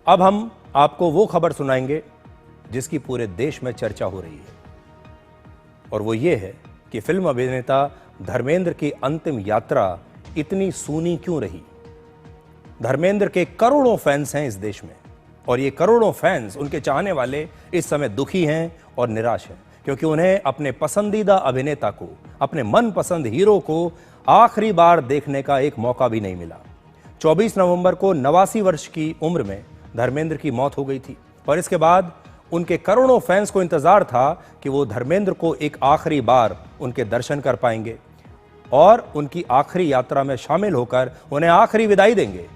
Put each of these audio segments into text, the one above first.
अब हम आपको वो खबर सुनाएंगे जिसकी पूरे देश में चर्चा हो रही है, और वो ये है कि फिल्म अभिनेता धर्मेंद्र की अंतिम यात्रा इतनी सूनी क्यों रही। धर्मेंद्र के करोड़ों फैंस हैं इस देश में, और ये करोड़ों फैंस, उनके चाहने वाले, इस समय दुखी हैं और निराश हैं, क्योंकि उन्हें अपने पसंदीदा अभिनेता को, अपने मनपसंद हीरो को आखिरी बार देखने का एक मौका भी नहीं मिला। 24 नवंबर को 89 वर्ष की उम्र में धर्मेंद्र की मौत हो गई थी, और इसके बाद उनके करोड़ों फैंस को इंतजार था कि वो धर्मेंद्र को एक आखिरी बार उनके दर्शन कर पाएंगे और उनकी आखिरी यात्रा में शामिल होकर उन्हें आखिरी विदाई देंगे,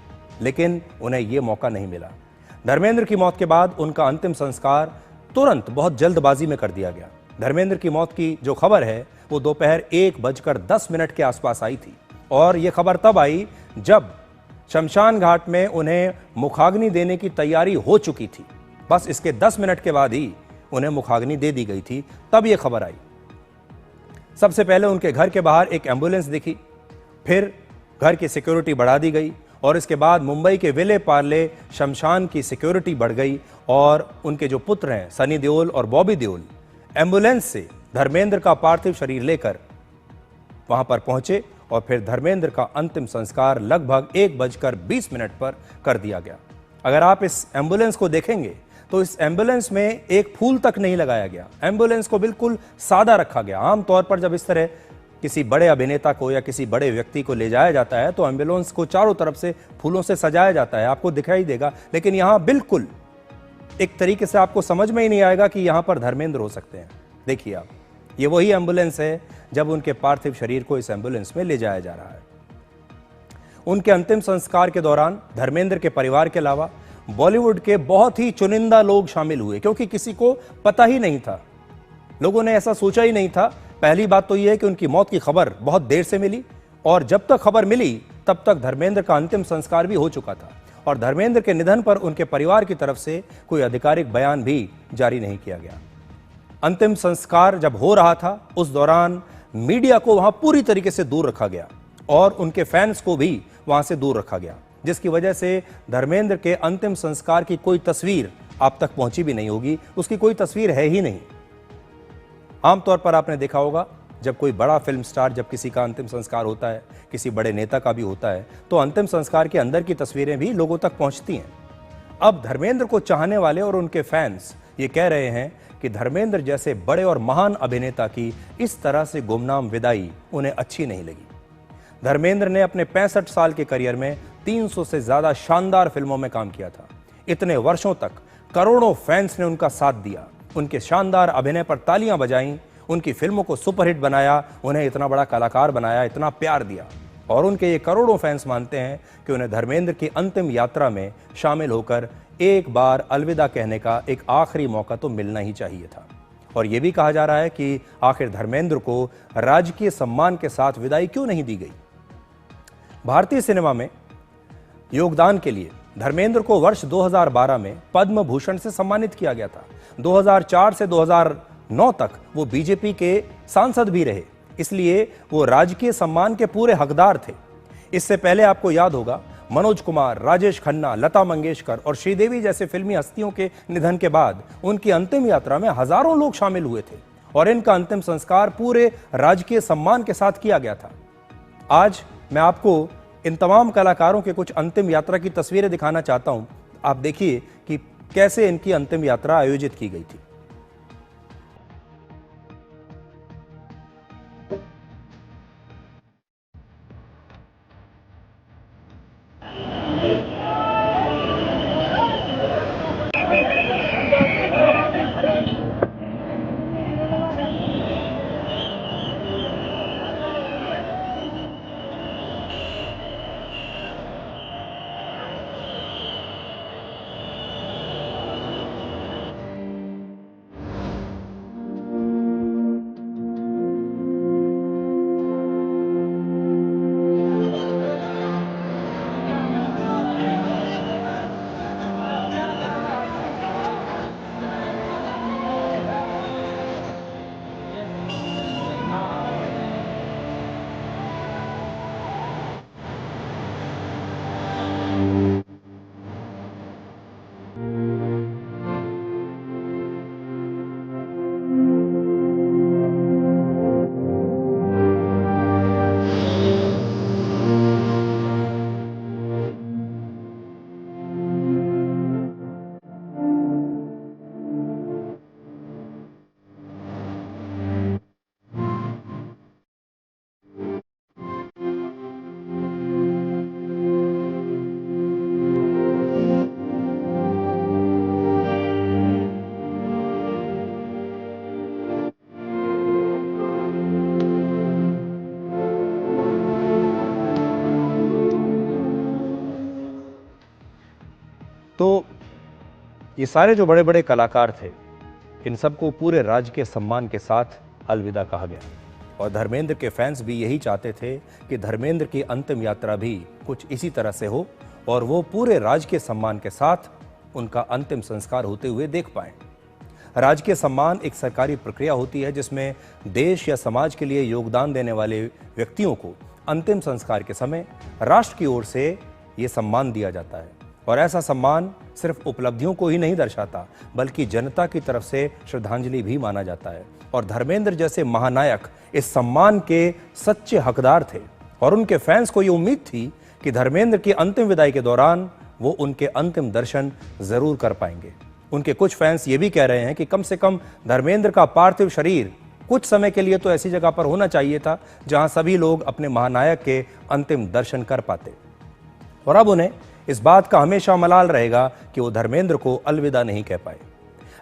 लेकिन उन्हें यह मौका नहीं मिला। धर्मेंद्र की मौत के बाद उनका अंतिम संस्कार तुरंत बहुत जल्दबाजी में कर दिया गया। धर्मेंद्र की मौत की जो खबर है वो दोपहर 1:10 के आसपास आई थी, और यह खबर तब आई जब शमशान घाट में उन्हें मुखाग्नि देने की तैयारी हो चुकी थी। बस इसके 10 मिनट के बाद ही उन्हें मुखाग्नि दे दी गई थी, तब यह खबर आई। सबसे पहले उनके घर के बाहर एक एम्बुलेंस दिखी, फिर घर की सिक्योरिटी बढ़ा दी गई, और इसके बाद मुंबई के विले पार्ले शमशान की सिक्योरिटी बढ़ गई, और उनके जो पुत्र हैं सनी देओल और बॉबी देओल एम्बुलेंस से धर्मेंद्र का पार्थिव शरीर लेकर वहां पर पहुंचे, और फिर धर्मेंद्र का अंतिम संस्कार लगभग 1:20 पर कर दिया गया। अगर आप इस एम्बुलेंस को देखेंगे तो इस एम्बुलेंस में एक फूल तक नहीं लगाया गया। एम्बुलेंस को बिल्कुल सादा रखा गया। आमतौर पर जब इस तरह किसी बड़े अभिनेता को या किसी बड़े व्यक्ति को ले जाया जाता है तो एम्बुलेंस को चारों तरफ से फूलों से सजाया जाता है, आपको दिखाई देगा, लेकिन यहां बिल्कुल एक तरीके से आपको समझ में ही नहीं आएगा कि यहां पर धर्मेंद्र हो सकते हैं। देखिए आप, ये वही एम्बुलेंस है जब उनके पार्थिव शरीर को इस एम्बुलेंस में ले जाया जा रहा है। उनके अंतिम संस्कार के दौरान धर्मेंद्र के परिवार के अलावा बॉलीवुड के बहुत ही चुनिंदा लोग शामिल हुए, क्योंकि किसी को पता ही नहीं था, लोगों ने ऐसा सोचा ही नहीं था। पहली बात तो यह है कि उनकी मौत की खबर बहुत देर से मिली, और जब तक खबर मिली तब तक धर्मेंद्र का अंतिम संस्कार भी हो चुका था, और धर्मेंद्र के निधन पर उनके परिवार की तरफ से कोई आधिकारिक बयान भी जारी नहीं किया गया। अंतिम संस्कार जब हो रहा था उस दौरान मीडिया को वहां पूरी तरीके से दूर रखा गया, और उनके फैंस को भी वहां से दूर रखा गया, जिसकी वजह से धर्मेंद्र के अंतिम संस्कार की कोई तस्वीर आप तक पहुंची भी नहीं होगी। उसकी कोई तस्वीर है ही नहीं। आमतौर पर आपने देखा होगा जब कोई बड़ा फिल्म स्टार, जब किसी का अंतिम संस्कार होता है, किसी बड़े नेता का भी होता है, तो अंतिम संस्कार के अंदर की तस्वीरें भी लोगों तक पहुंचती हैं। अब धर्मेंद्र को चाहने वाले और उनके फैंस ये कह रहे हैं कि धर्मेंद्र जैसे बड़े और महान अभिनेता की इस तरह से गुमनाम विदाई उन्हें अच्छी नहीं लगी। धर्मेंद्र ने अपने 65 साल के करियर में 300 से ज्यादा शानदार फिल्मों में काम किया था। इतने वर्षों तक करोड़ों फैंस ने उनका साथ दिया, उनके शानदार अभिनय पर तालियां बजाईं, उनकी फिल्मों को सुपरहिट बनाया, उन्हें इतना बड़ा कलाकार बनाया, इतना प्यार दिया, और उनके ये करोड़ों फैंस मानते हैं कि उन्हें धर्मेंद्र की अंतिम यात्रा में शामिल होकर एक बार अलविदा कहने का एक आखिरी मौका तो मिलना ही चाहिए था। और यह भी कहा जा रहा है कि आखिर धर्मेंद्र को राजकीय सम्मान के साथ विदाई क्यों नहीं दी गई। भारतीय सिनेमा में योगदान के लिए धर्मेंद्र को वर्ष 2012 में पद्म भूषण से सम्मानित किया गया था। 2004 से 2009 तक वो बीजेपी के सांसद भी रहे, इसलिए वो राजकीय सम्मान के पूरे हकदार थे। इससे पहले आपको याद होगा मनोज कुमार, राजेश खन्ना, लता मंगेशकर और श्रीदेवी जैसे फिल्मी हस्तियों के निधन के बाद उनकी अंतिम यात्रा में हजारों लोग शामिल हुए थे, और इनका अंतिम संस्कार पूरे राजकीय सम्मान के साथ किया गया था। आज मैं आपको इन तमाम कलाकारों के कुछ अंतिम यात्रा की तस्वीरें दिखाना चाहता हूं। आप देखिए कि कैसे इनकी अंतिम यात्रा आयोजित की गई थी। तो ये सारे जो बड़े बड़े कलाकार थे, इन सबको पूरे राज्य के सम्मान के साथ अलविदा कहा गया। और धर्मेंद्र के फैंस भी यही चाहते थे कि धर्मेंद्र की अंतिम यात्रा भी कुछ इसी तरह से हो और वो पूरे राज्य के सम्मान के साथ उनका अंतिम संस्कार होते हुए देख पाएं। राजकीय सम्मान एक सरकारी प्रक्रिया होती है जिसमें देश या समाज के लिए योगदान देने वाले व्यक्तियों को अंतिम संस्कार के समय राष्ट्र की ओर से ये सम्मान दिया जाता है। और ऐसा सम्मान सिर्फ उपलब्धियों को ही नहीं दर्शाता, बल्कि जनता की तरफ से श्रद्धांजलि भी माना जाता है। और धर्मेंद्र जैसे महानायक इस सम्मान के सच्चे हकदार थे और उनके फैंस को ये उम्मीद थी कि धर्मेंद्र की अंतिम विदाई के दौरान वो उनके अंतिम दर्शन जरूर कर पाएंगे। उनके कुछ फैंस ये भी कह रहे हैं कि कम से कम धर्मेंद्र का पार्थिव शरीर कुछ समय के लिए तो ऐसी जगह पर होना चाहिए था जहां सभी लोग अपने महानायक के अंतिम दर्शन कर पाते। और अब उन्हें इस बात का हमेशा मलाल रहेगा कि वो धर्मेंद्र को अलविदा नहीं कह पाए।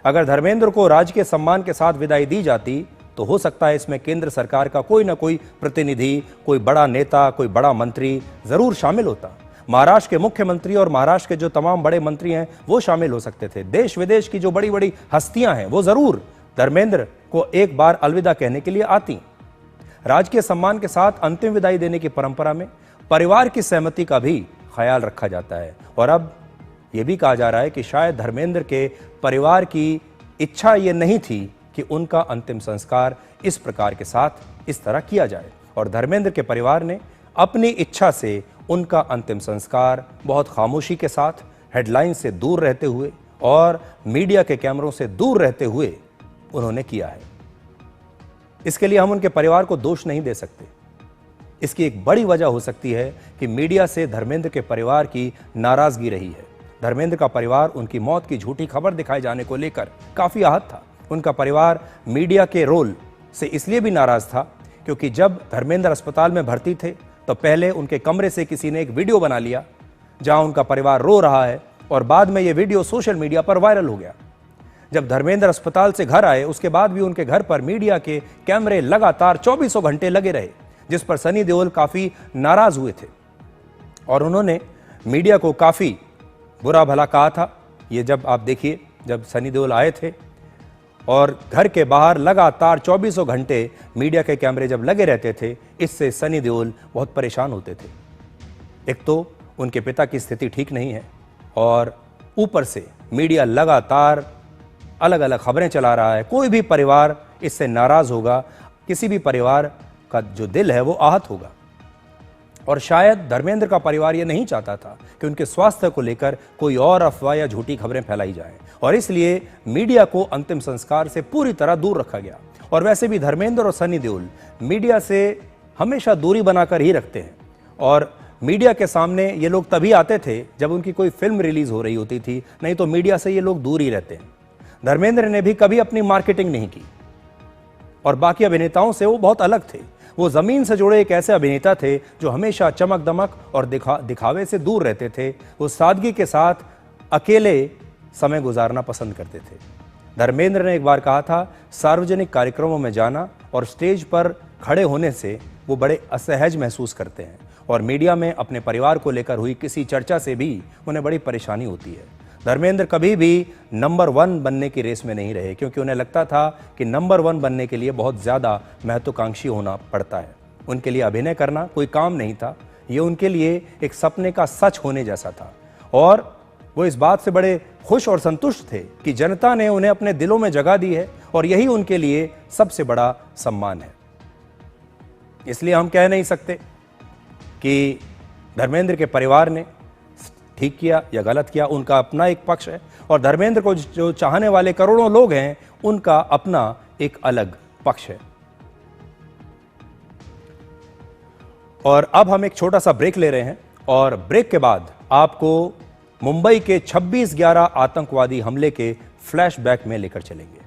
अगर धर्मेंद्र को राज्य के सम्मान के साथ विदाई दी जाती तो हो सकता है इसमें केंद्र सरकार का कोई ना कोई प्रतिनिधि, कोई बड़ा नेता, कोई बड़ा मंत्री जरूर शामिल होता। महाराष्ट्र के मुख्यमंत्री और महाराष्ट्र के जो तमाम बड़े मंत्री हैं वो शामिल हो सकते थे। देश विदेश की जो बड़ी बड़ी हस्तियां हैं वो जरूर धर्मेंद्र को एक बार अलविदा कहने के लिए आती। राजकीय सम्मान के साथ अंतिम विदाई देने की परंपरा में परिवार की सहमति का भी ख्याल रखा जाता है। और अब यह भी कहा जा रहा है कि शायद धर्मेंद्र के परिवार की इच्छा ये नहीं थी कि उनका अंतिम संस्कार इस प्रकार के साथ इस तरह किया जाए। और धर्मेंद्र के परिवार ने अपनी इच्छा से उनका अंतिम संस्कार बहुत खामोशी के साथ, हेडलाइन से दूर रहते हुए और मीडिया के कैमरों से दूर रहते हुए उन्होंने किया है। इसके लिए हम उनके परिवार को दोष नहीं दे सकते। इसकी एक बड़ी वजह हो सकती है कि मीडिया से धर्मेंद्र के परिवार की नाराजगी रही है। धर्मेंद्र का परिवार उनकी मौत की झूठी खबर दिखाए जाने को लेकर काफी आहत था। उनका परिवार मीडिया के रोल से इसलिए भी नाराज था क्योंकि जब धर्मेंद्र अस्पताल में भर्ती थे तो पहले उनके कमरे से किसी ने एक वीडियो बना लिया जहां उनका परिवार रो रहा है और बाद में यह वीडियो सोशल मीडिया पर वायरल हो गया। जब धर्मेंद्र अस्पताल से घर आए उसके बाद भी उनके घर पर मीडिया के कैमरे लगातार 24 घंटे लगे रहे, जिस पर सनी देओल काफी नाराज हुए थे और उन्होंने मीडिया को काफी बुरा भला कहा था। ये जब आप देखिए, जब सनी देओल आए थे और घर के बाहर लगातार 24 घंटे मीडिया के कैमरे जब लगे रहते थे, इससे सनी देओल बहुत परेशान होते थे। एक तो उनके पिता की स्थिति ठीक नहीं है और ऊपर से मीडिया लगातार अलग अलग खबरें चला रहा है। कोई भी परिवार इससे नाराज होगा, किसी भी परिवार का जो दिल है वो आहत होगा। और शायद धर्मेंद्र का परिवार ये नहीं चाहता था कि उनके स्वास्थ्य को लेकर कोई और अफवाह या झूठी खबरें फैलाई जाएं, और इसलिए मीडिया को अंतिम संस्कार से पूरी तरह दूर रखा गया। और वैसे भी धर्मेंद्र और सनी देओल मीडिया से हमेशा दूरी बनाकर ही रखते हैं और मीडिया के सामने ये लोग तभी आते थे जब उनकी कोई फिल्म रिलीज हो रही होती थी, नहीं तो मीडिया से ये लोग दूर ही रहते हैं। धर्मेंद्र ने भी कभी अपनी मार्केटिंग नहीं की और बाकी अभिनेताओं से वो बहुत अलग थे। वो जमीन से जुड़े एक ऐसे अभिनेता थे जो हमेशा चमक दमक और दिखावे से दूर रहते थे। वो सादगी के साथ अकेले समय गुजारना पसंद करते थे। धर्मेंद्र ने एक बार कहा था, सार्वजनिक कार्यक्रमों में जाना और स्टेज पर खड़े होने से वो बड़े असहज महसूस करते हैं और मीडिया में अपने परिवार को लेकर हुई किसी चर्चा से भी उन्हें बड़ी परेशानी होती है। धर्मेंद्र कभी भी नंबर 1 बनने की रेस में नहीं रहे क्योंकि उन्हें लगता था कि नंबर 1 बनने के लिए बहुत ज़्यादा महत्वाकांक्षी होना पड़ता है। उनके लिए अभिनय करना कोई काम नहीं था, ये उनके लिए एक सपने का सच होने जैसा था। और वो इस बात से बड़े खुश और संतुष्ट थे कि जनता ने उन्हें अपने दिलों में जगह दी है और यही उनके लिए सबसे बड़ा सम्मान है। इसलिए हम कह नहीं सकते कि धर्मेंद्र के परिवार ने ठीक किया या गलत किया, उनका अपना एक पक्ष है और धर्मेंद्र को जो चाहने वाले करोड़ों लोग हैं उनका अपना एक अलग पक्ष है। और अब हम एक छोटा सा ब्रेक ले रहे हैं और ब्रेक के बाद आपको मुंबई के 26/11 आतंकवादी हमले के फ्लैशबैक में लेकर चलेंगे।